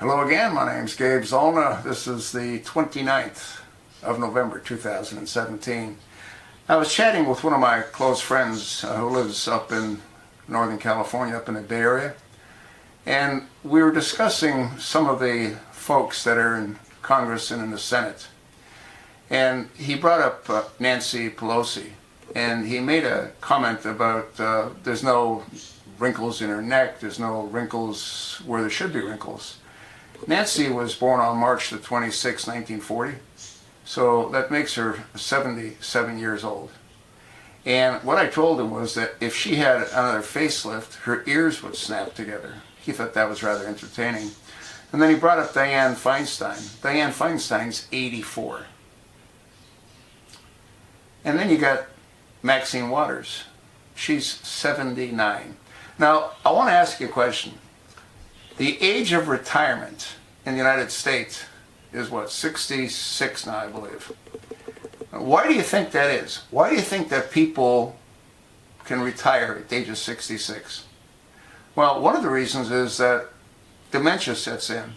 Hello again, my name's Gabe Zollner. This is the 29th of November 2017. I was chatting with one of my close friends who lives up in Northern California, up in the Bay Area, and we were discussing some of the folks that are in Congress and in the Senate. And he brought up Nancy Pelosi, and he made a comment about there's no wrinkles in her neck, there's no wrinkles where there should be wrinkles. Nancy was born on March the 26th, 1940, so that makes her 77 years old. And what I told him was that if she had another facelift, her ears would snap together. He thought that was rather entertaining. And then he brought up Dianne Feinstein. Dianne Feinstein's 84. And then you got Maxine Waters. She's 79. Now, I want to ask you a question. The age of retirement in the United States is what, 66 now, I believe. Why do you think that is? Why do you think that people can retire at the age of 66? Well, one of the reasons is that dementia sets in,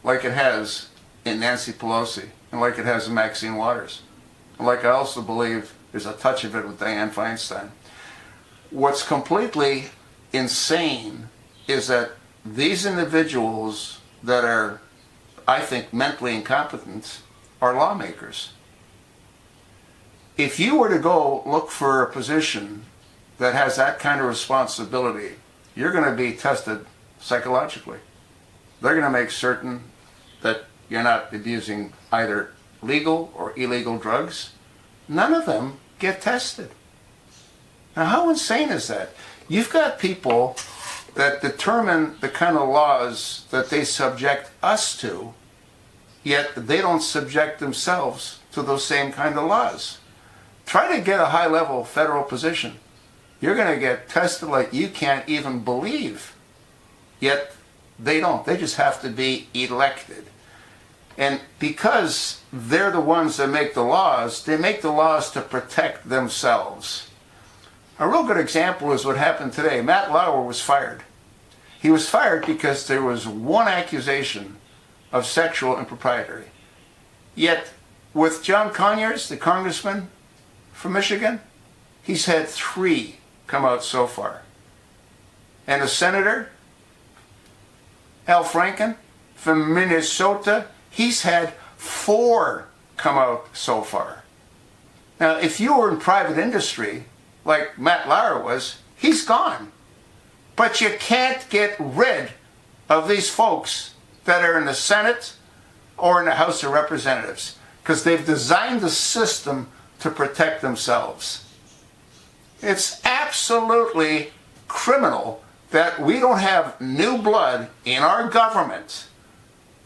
like it has in Nancy Pelosi, and like it has in Maxine Waters. And like I also believe there's a touch of it with Dianne Feinstein. What's completely insane is that these individuals that are, I think, mentally incompetent are lawmakers. If you were to go look for a position that has that kind of responsibility, you're going to be tested psychologically. They're going to make certain that you're not abusing either legal or illegal drugs. None of them get tested. Now, how insane is that? You've got people that determine the kind of laws that they subject us to, yet they don't subject themselves to those same kind of laws. Try to get a high-level federal position. You're going to get tested like you can't even believe, yet they don't. They just have to be elected. And because they're the ones that make the laws, they make the laws to protect themselves. A real good example is what happened today. Matt Lauer was fired. He was fired because there was one accusation of sexual impropriety. Yet, with John Conyers, the congressman from Michigan, he's had 3 come out so far. And the senator, Al Franken, from Minnesota, he's had 4 come out so far. Now, if you were in private industry, like Matt Lauer was, he's gone. But you can't get rid of these folks that are in the Senate or in the House of Representatives, because they've designed the system to protect themselves. It's absolutely criminal that we don't have new blood in our government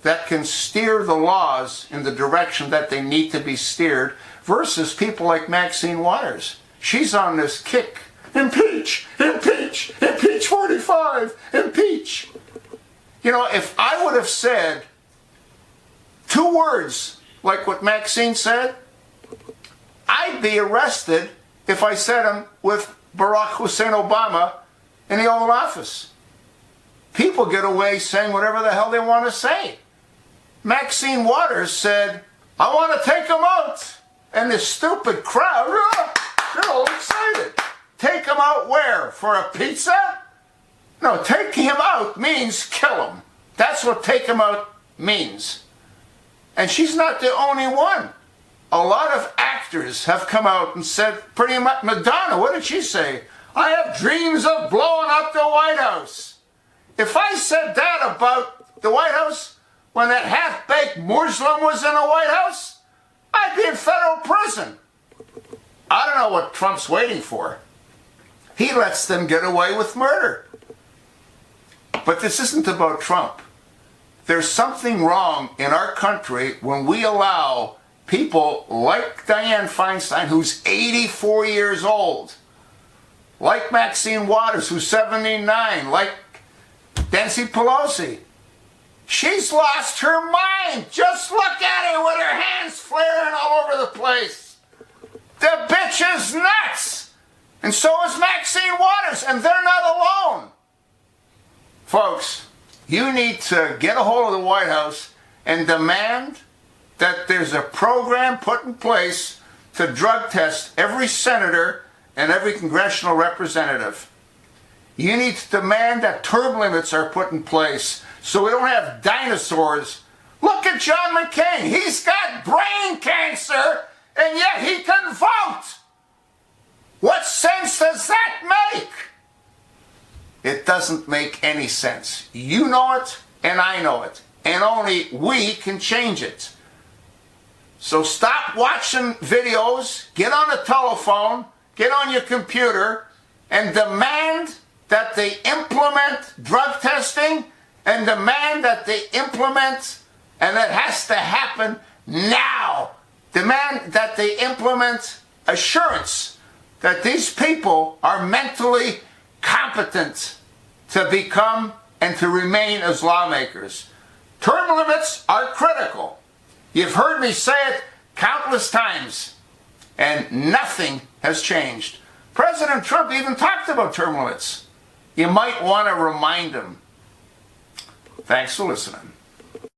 that can steer the laws in the direction that they need to be steered, versus people like Maxine Waters. She's on this kick. Impeach, impeach, impeach 45, impeach. You know, if I would have said 2 words like what Maxine said, I'd be arrested if I said them with Barack Hussein Obama in the Oval Office. People get away saying whatever the hell they want to say. Maxine Waters said, I want to take them out. And this stupid crowd, they're all excited. Take him out where? For a pizza? No, take him out means kill him. That's what take him out means. And she's not the only one. A lot of actors have come out and said pretty much, Madonna, what did she say? I have dreams of blowing up the White House. If I said that about the White House when that half-baked Muslim was in the White House, I'd be in federal prison. I don't know what Trump's waiting for. He lets them get away with murder. But this isn't about Trump. There's something wrong in our country when we allow people like Dianne Feinstein, who's 84 years old, like Maxine Waters, who's 79, like Nancy Pelosi. She's lost her mind. Just look at her with her hands flaring all over the place. The bitch is nuts. And so is Maxine Waters, and they're not alone. Folks, you need to get a hold of the White House and demand that there's a program put in place to drug test every senator and every congressional representative. You need to demand that term limits are put in place so we don't have dinosaurs. Look at John McCain. He's got brain cancer, and yet he can vote. What sense does that make? It doesn't make any sense. You know it, and I know it, and only we can change it. So stop watching videos, get on the telephone, get on your computer, and demand that they implement drug testing, and demand that they implement, and it has to happen now. Demand that they implement assurance that these people are mentally competent to become and to remain as lawmakers. Term limits are critical. You've heard me say it countless times, and nothing has changed. President Trump even talked about term limits. You might want to remind him. Thanks for listening.